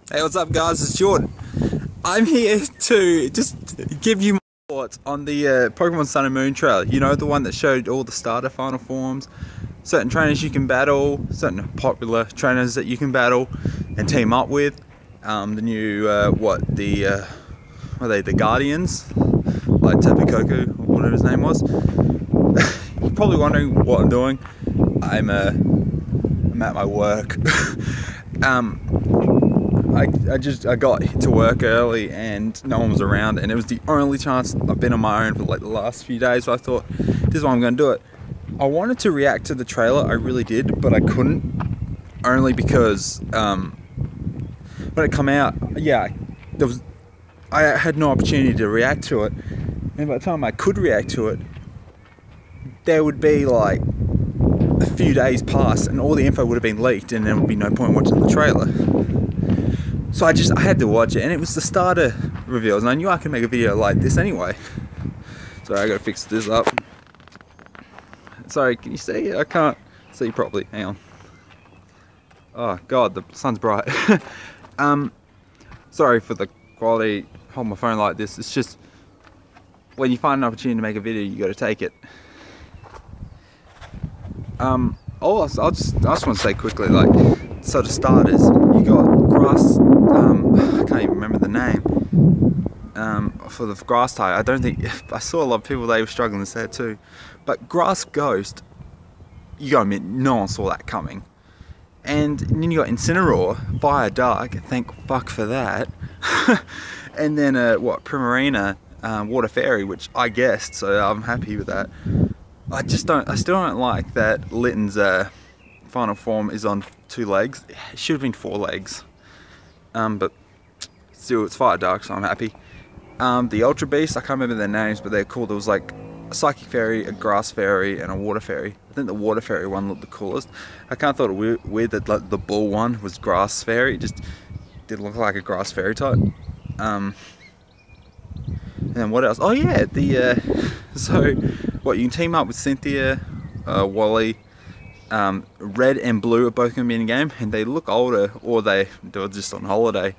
Hey, what's up guys, it's Jordan. I'm here to just give you my thoughts on the Pokemon Sun and Moon trailer. You know, the one that showed all the starter final forms, certain trainers you can battle, certain popular trainers that you can battle and team up with. The new, what are they, the Guardians? Like Tapu Koko, or whatever his name was. You're probably wondering what I'm doing. I'm at my work. I got to work early and no one was around, and it was the only chance I've been on my own for like the last few days, so I thought this is why I'm going to do it. I wanted to react to the trailer, I really did, but I couldn't, only because when it came out, yeah, I had no opportunity to react to it, and by the time I could react to it, there would be like a few days past and all the info would have been leaked and there would be no point watching the trailer. So I had to watch it, and it was the starter reveals, and I knew I could make a video like this anyway. Sorry, I gotta fix this up. Sorry, can you see? I can't see properly, hang on. Oh god, the sun's bright. Sorry for the quality, hold my phone like this, it's just, when you find an opportunity to make a video, you gotta take it. I just want to say quickly, like, so to starters, you got grass, I can't even remember the name, for the grass type. I don't think, I saw a lot of people, they were struggling to say it too, but Grass Ghost, you gotta admit, no one saw that coming. And then you got Incineroar, Fire Dark, thank fuck for that. And then, Primarina, Water Fairy, which I guessed, so I'm happy with that. I still don't like that Litten's final form is on 2 legs. It should have been 4 legs. But still, it's Fire Dark, so I'm happy. The Ultra Beasts, I can't remember their names, but they're cool. There was like a Psychic Fairy, a Grass Fairy, and a Water Fairy. I think the Water Fairy one looked the coolest. I kind of thought it weird that like, the Bull one was Grass Fairy. It just didn't look like a Grass Fairy type. And then what else? Oh yeah, so what, you can team up with Cynthia, Wally, Red and Blue are both going to be in the game, and they look older, or they're just on holiday.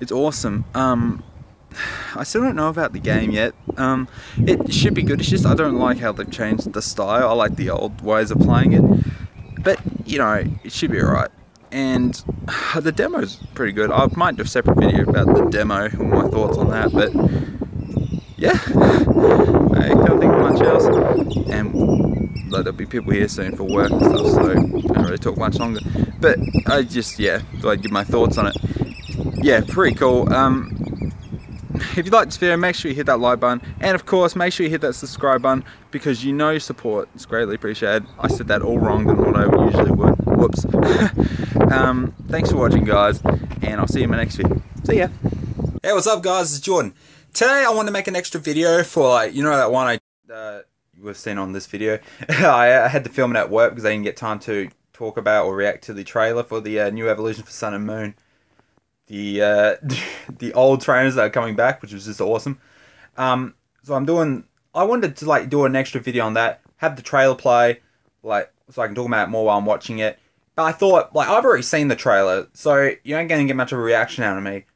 It's awesome. I still don't know about the game yet. It should be good, it's just I don't like how they've changed the style. I like the old ways of playing it, but you know, it should be alright. And the demo's pretty good. I might do a separate video about the demo and my thoughts on that, but yeah, I can't think of much else, and there'll be people here soon for work and stuff, so I can't really talk much longer, but I just, yeah, thought I'd give my thoughts on it. Yeah, pretty cool. If you like this video, make sure you hit that like button, and of course make sure you hit that subscribe button, because you know your support is greatly appreciated. I said that all wrong than what I usually would, whoops. Thanks for watching guys, and I'll see you in my next video. See ya. Hey, what's up guys, it's Jordan. Today I want to make an extra video for, like, you know that one we've seen on this video. I had to film it at work because I didn't get time to talk about or react to the trailer for the new evolution for Sun and Moon. The old trainers that are coming back, which was just awesome. So I wanted to like do an extra video on that, have the trailer play, like, so I can talk about it more while I'm watching it. But I thought, like, I've already seen the trailer, so you ain't gonna get much of a reaction out of me.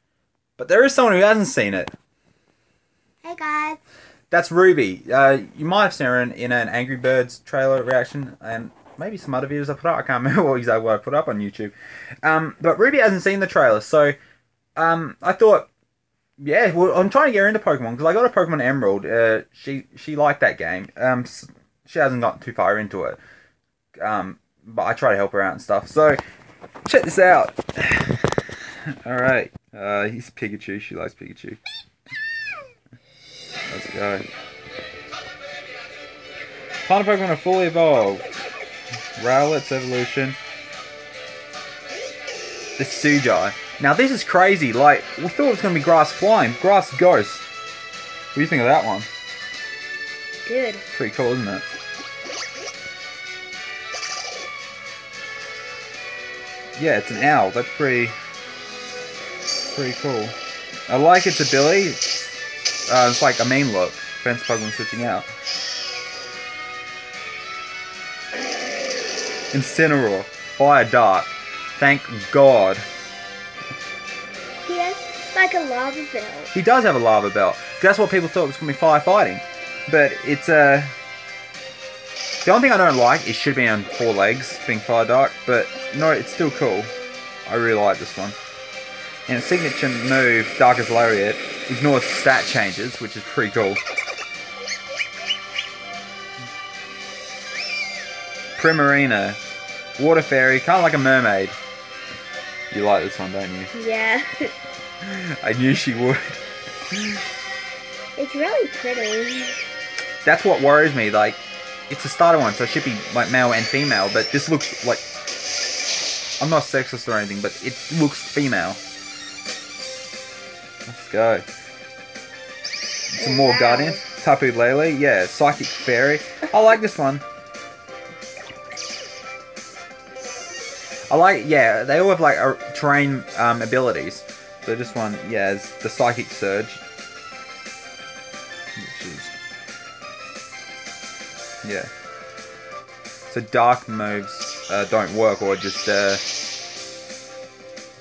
But there is someone who hasn't seen it. Hey guys. That's Ruby. You might have seen her in an Angry Birds trailer reaction, and maybe some other videos I put up. I can't remember exactly what I put up on YouTube. But Ruby hasn't seen the trailer, so I thought, yeah, well, I'm trying to get her into Pokemon, because I got a Pokemon Emerald. She liked that game. She hasn't gotten too far into it. But I try to help her out and stuff. So, check this out. Alright. He's Pikachu. She likes Pikachu. How's it going? Final Pokemon are fully evolved. Rowlet's evolution. The Sujai. Now this is crazy. Like, we thought it was going to be Grass Flying. Grass Ghost. What do you think of that one? Good. Pretty cool, isn't it? Yeah, it's an owl. That's pretty cool. I like its ability. It's like a main look. Fence Pokemon switching out. Incineroar. Fire Dark. Thank God. He has like a lava belt. He does have a lava belt. That's what people thought was going to be firefighting. But it's the only thing I don't like is should be on 4 legs, being Fire Dark. But no, it's still cool. I really like this one. And its signature move, Darkest Lariat, ignores stat changes, which is pretty cool. Primarina, Water Fairy, kind of like a mermaid. You like this one, don't you? Yeah. I knew she would. It's really pretty. That's what worries me. Like, it's a starter one, so it should be like male and female. But this looks like, I'm not sexist or anything, but it looks female. Let's go. Some more Guardians. Tapu Lele, yeah, Psychic Fairy. I like this one. I like, yeah, they all have like terrain abilities. So this one, yeah, is the Psychic Surge. Which is, yeah. So dark moves don't work, or just it's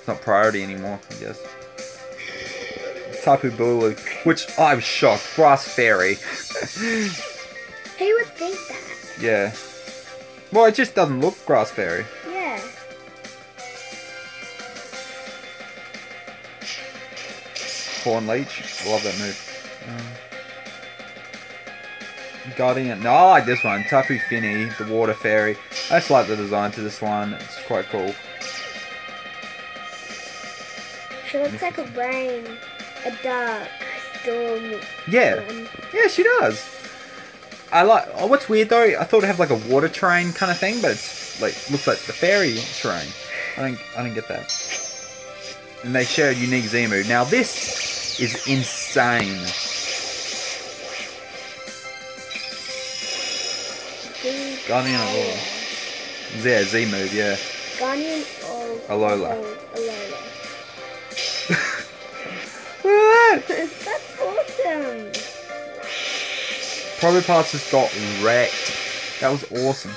not priority anymore, I guess. Tapu Bulu, which I was shocked. Grass Fairy. Who would think that? Yeah. Well, it just doesn't look Grass Fairy. Yeah. Horn Leech. I love that move. Guardian. No, I like this one. Tapu Fini, the Water Fairy. I just like the design to this one. It's quite cool. She looks like a rain, a dark storm. Yeah. Yeah, she does. I like. Oh, what's weird though? I thought it'd have like a water terrain kind of thing, but it's like looks like the fairy terrain. I didn't get that. And they share a unique Z move. Now this is insane. Guardian of Alola. Yeah, Z move, yeah. Guardian of Alola. Alola. That's awesome. Probopass just got wrecked. That was awesome.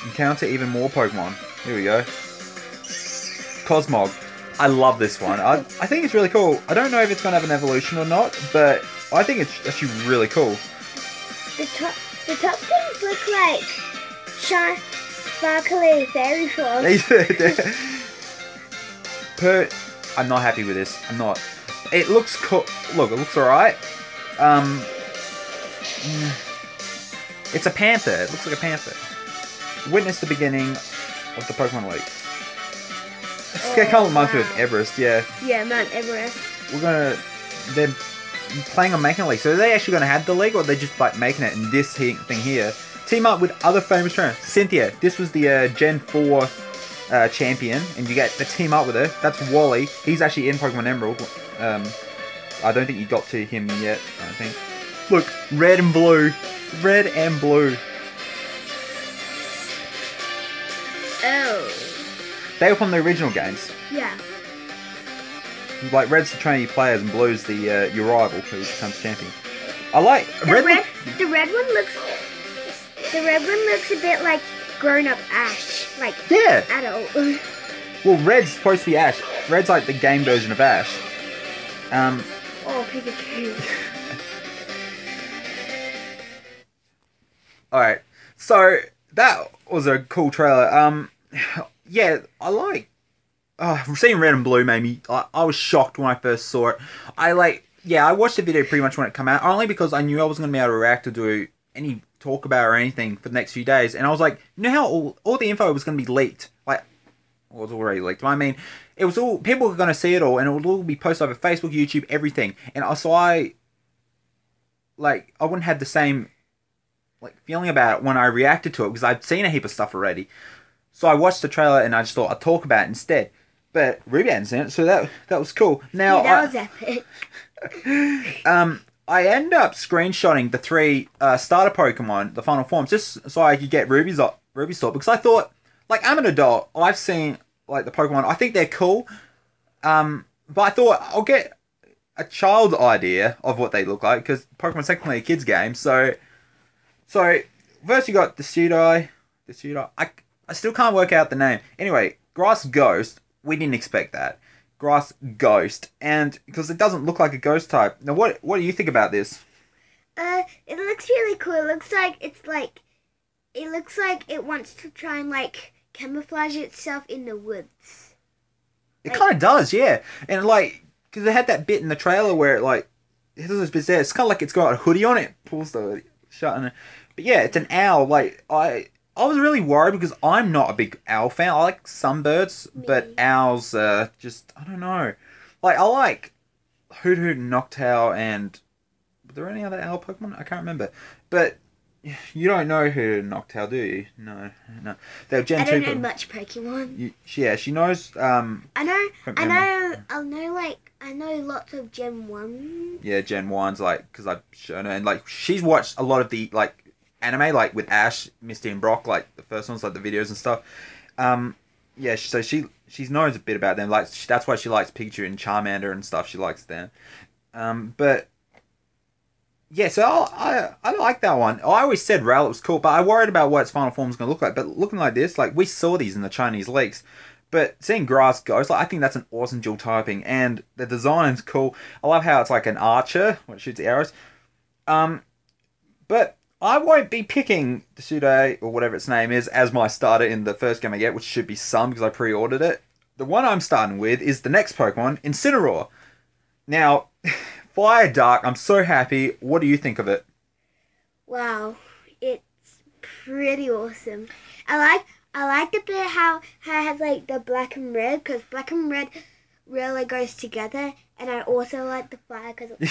Encounter even more Pokemon. Here we go. Cosmog. I love this one. I think it's really cool. I don't know if it's going to have an evolution or not, but I think it's actually really cool. The top things look like sparkly fairy floss. I'm not happy with this. I'm not. It looks cool. Look, it looks alright. It's a panther. It looks like a panther. Witness the beginning of the Pokemon League. It's kind of reminds me of Everest, yeah. Yeah, Mount Everest. They're playing on making a league. So are they actually going to have the league, or are they just like making it in this thing here? Team up with other famous trainers. Cynthia, this was the Gen 4 champion, and you get to team up with her. That's Wally. He's actually in Pokemon Emerald. I don't think you got to him yet, I think. Look, red and blue. Red and blue. Oh. They were from the original games. Yeah. Like, red's the trainee players and blue's the your rival who becomes champion. I like the red one looks a bit like grown-up Ash, like yeah, adult. Well, red's supposed to be Ash. Red's like the game version of Ash. Oh, Pikachu. All right, so that was a cool trailer. Yeah, I like. Seeing red and blue made me. I was shocked when I first saw it. I watched the video pretty much when it came out, only because I knew I wasn't going to be able to react or do any talk about it or anything for the next few days. And I was like, you know how all the info was going to be leaked? Like, well, it was already leaked. I mean, it was all, people were going to see it all, and it would all be posted over Facebook, YouTube, everything. And I wouldn't have the same feeling about it when I reacted to it, because I'd seen a heap of stuff already. So I watched the trailer and I just thought I'd talk about it instead. But Ruby hadn't seen it, so that was cool. Now yeah, that was epic. I ended up screenshotting the 3 starter Pokemon, the final forms, just so I could get Ruby's thought, because I thought, I'm an adult, I've seen the Pokemon, I think they're cool, but I thought I'll get a child idea of what they look like, because Pokemon's technically a kid's game. So first you got the Decidueye. I still can't work out the name. Anyway, Grass Ghost, we didn't expect that. Grass Ghost, and because it doesn't look like a ghost type. Now, what do you think about this? It looks really cool. It looks like it looks like it wants to try and like camouflage itself in the woods. It kind of does, yeah. And like, because they had that bit in the trailer where it like, it has this bit there. It's kind of like it's got a hoodie on it. Pulls the hoodie shut, but yeah, it's an owl. Like I was really worried because I'm not a big owl fan. I like some birds, but owls just I don't know. Like I like Hoot Hoot and Noctowl, and were there any other owl Pokemon? I can't remember. But you don't know Hoot Hoot and Noctowl, do you? No. They're Gen 2 I don't know Pokemon. much Pokemon. Yeah, she knows. I know lots of Gen 1. Yeah, Gen 1's like, because I've shown her, and like she's watched a lot of the like anime, like with Ash, Misty, and Brock, like the first ones, like the videos and stuff. Yeah, so she knows a bit about them. Like that's why she likes Pikachu and Charmander and stuff. She likes them. But yeah, so I like that one. I always said Rowlet was cool, but I worried about what its final form is going to look like. But looking like this, like we saw these in the Chinese leaks. But seeing Grass Ghost, like, I think that's an awesome dual typing, and the design's cool. I love how it's like an archer when it shoots arrows. But I won't be picking Tsude, or whatever its name is, as my starter in the first game I get, which should be Sun because I pre-ordered it. The one I'm starting with is the next Pokemon, Incineroar. Now, Fire Dark, I'm so happy. What do you think of it? Wow, it's pretty awesome. I like the bit how it has like the black and red, because black and red really goes together, and I also like the fire because it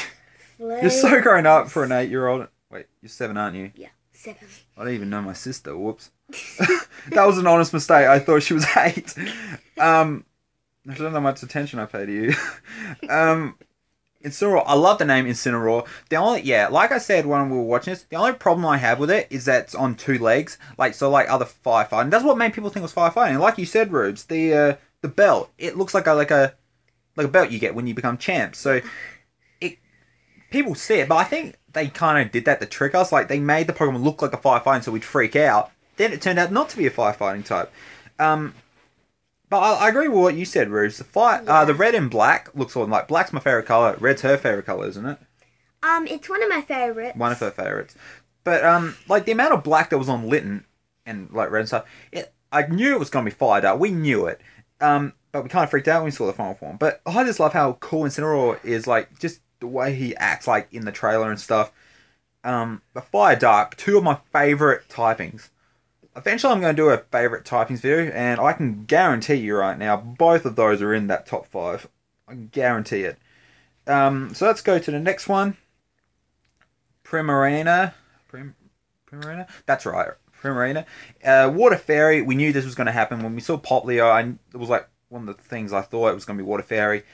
flows. You're so grown up for an 8-year-old. Wait, you're 7, aren't you? Yeah, 7. I don't even know my sister. Whoops. That was an honest mistake. I thought she was 8. I don't know how much attention I pay to you. Incineroar. I love the name Incineroar. Like I said when we were watching this, the only problem I have with it is that it's on 2 legs. Like other firefighting. That's what made people think it was firefighting. Like you said, Rubes, the belt. It looks like a belt you get when you become champ. So people see it, but I think they kind of did that to trick us. Like they made the Pokemon look like a firefighting, so we'd freak out. Then it turned out not to be a firefighting type. But I agree with what you said, Ruse. The red and black looks all like black's my favorite color. Red's her favorite color, isn't it? It's one of my favorites. One of her favorites. But like the amount of black that was on Litten and like red and stuff, I knew it was gonna be Fire Dark. We knew it. But we kind of freaked out when we saw the final form. But I just love how cool Incineroar is. Like just the way he acts, like in the trailer and stuff. But Fire Dark, 2 of my favorite typings. Eventually I'm going to do a favourite typings video, and I can guarantee you right now, both of those are in that top 5. I can guarantee it. So let's go to the next one. Primarina. Primarina? That's right, Primarina. Water Fairy, we knew this was going to happen. When we saw Poplio, it was like one of the things I thought it was going to be Water Fairy,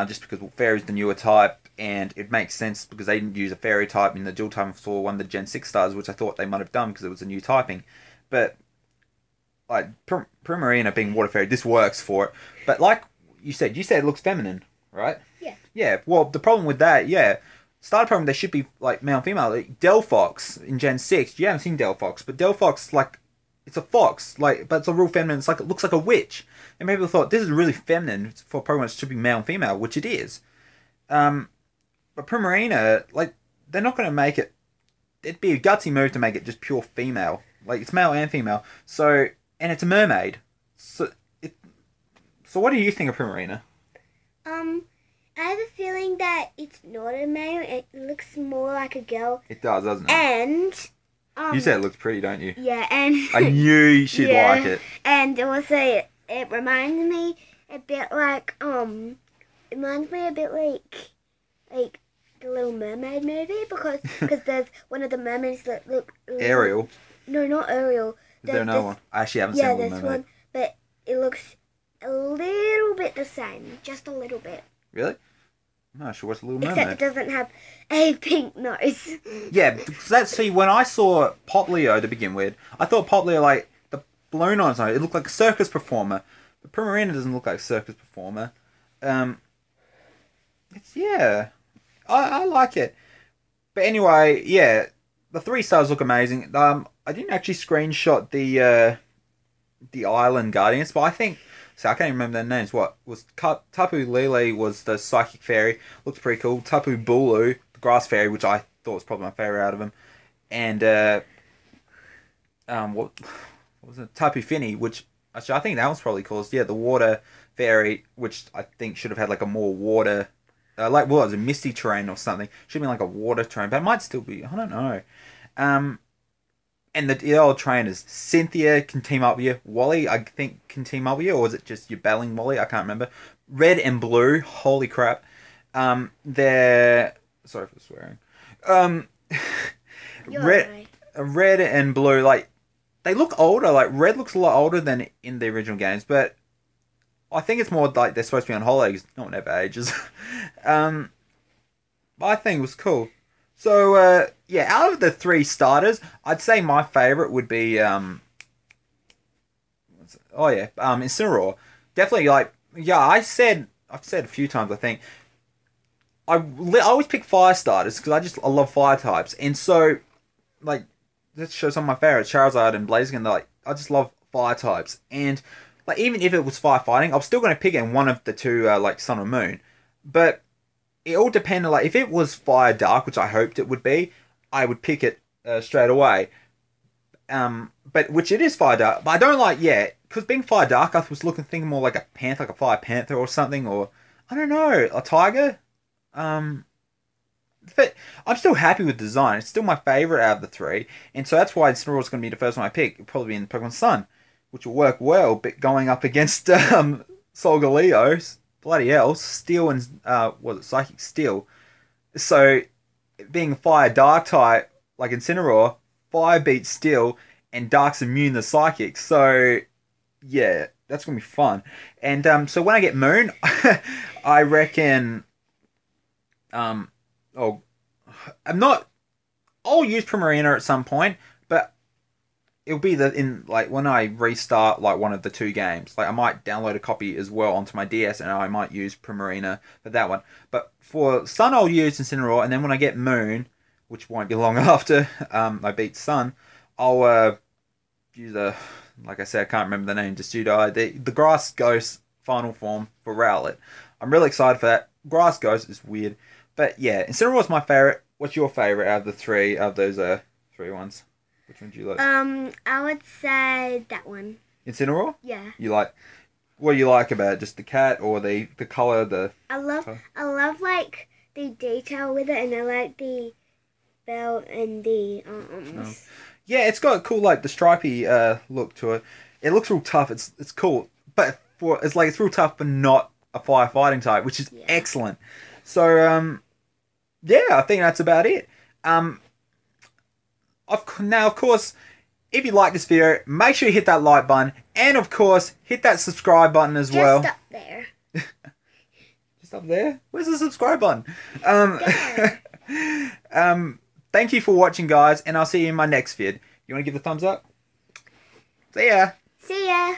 just because Fairy's the newer type, and it makes sense because they didn't use a Fairy type in the dual typing for one of the Gen 6 stars, which I thought they might have done because it was a new typing. But like Primarina being Water Fairy, this works for it. But like you said it looks feminine, right? Yeah. Yeah. Well, the problem with that, starter Pokemon, they should be like male and female. Like Delphox in Gen 6, you haven't seen Delphox, but Delphox, like, it's a fox, like, but it's a real feminine. It's like it looks like a witch, and people thought this is really feminine for Pokemon. It should be male and female, which it is. But Primarina, like, they're not going to make it. It'd be a gutsy move to make it just pure female. Like, it's male and female. So, and it's a mermaid. So what do you think of Primarina? I have a feeling that it's not a male. It looks more like a girl. It does, doesn't it? And you said it looks pretty, don't you? Yeah, and I knew she'd like it. And also, it reminds me a bit like like the Little Mermaid movie, because there's one of the mermaids that look Ariel. No, not Ariel. Is there another one? I actually haven't seen Little Mermaid. One, but it looks a little bit the same, just a little bit. Really? I'm not sure what's Little Mermaid. Except it doesn't have a pink nose. Yeah, see, when I saw Poplio to begin with, I thought Poplio, like, the balloon on its nose, it looked like a circus performer. But Primarina doesn't look like a circus performer. I like it. But anyway, yeah, the 3 stars look amazing. I didn't actually screenshot the Island Guardians, but I think So I can't even remember their names. What was Tapu Lele was the psychic fairy. Looks pretty cool. Tapu Bulu, the grass fairy, which I thought was probably my favorite out of them. And what was it? Tapu Fini, which actually I think that was probably cool. Yeah, the water fairy, which I think should have had like a more water, like what was it, misty terrain or something. Should have been like a water terrain, but it might still be. I don't know. Um, and the old trainers, Cynthia can team up with you. Wally, I think, can team up with you, or is it just you're battling Wally? I can't remember. Red and blue, holy crap. They're sorry for swearing. Um, You're red, right. red and blue, like they look older. Like red looks a lot older than in the original games, but I think it's more like they're supposed to be on holiday. 'Cause no one ever ages. um, but I think it was cool. So yeah, out of the three starters, I'd say my favorite would be Incineroar. Definitely like yeah, I've said a few times I think I always pick fire starters because I love fire types, and so like let's show some of my favorites, Charizard and Blaziken. Like I just love fire types, and like even if it was firefighting, I'm still going to pick it in one of the two like Sun or Moon, but it all depended. Like if it was Fire Dark, which I hoped it would be, I would pick it straight away. But which it is Fire Dark, but I don't like because being Fire Dark, I was thinking more like a panther, like a Fire Panther or something, or I don't know, a tiger. Um, but I'm still happy with the design. It's still my favorite out of the three, and so that's why Incineroar is going to be the first one I pick. It'll probably be in Pokemon Sun, which will work well. But going up against Solgaleo, bloody hell, Steel and was it Psychic Steel? So being Fire Dark type like Incineroar, Fire beats Steel, and Dark's immune to Psychic. So yeah, that's gonna be fun. And so when I get Moon, I reckon oh, I'm not. I'll use Primarina at some point, but it'll be in like when I restart like one of the two games. Like I might download a copy as well onto my DS, and I might use Primarina for that one. But for Sun, I'll use Incineroar, and then when I get Moon, which won't be long after I beat Sun, I'll use a like I said, I can't remember the name. Decidueye, the Grass Ghost final form for Rowlet. I'm really excited for that. Grass Ghost is weird. But yeah, Incineroar's my favorite. What's your favorite out of the three of those three ones? Which one do you like? I would say that one. Incineroar? Yeah. You like what do you like about it? Just the cat or the color, the I love like the detail with it, and I like the belt and the arms. Yeah, it's got a cool like the stripy look to it. It looks real tough. It's cool, but it's real tough, but not a firefighting type, which is excellent. So yeah, I think that's about it. Now of course, if you like this video, make sure you hit that like button, and of course hit that subscribe button as well. Just up there. Just up there. Where's the subscribe button? There. Thank you for watching, guys, and I'll see you in my next vid. You want to give the thumbs up? See ya. See ya.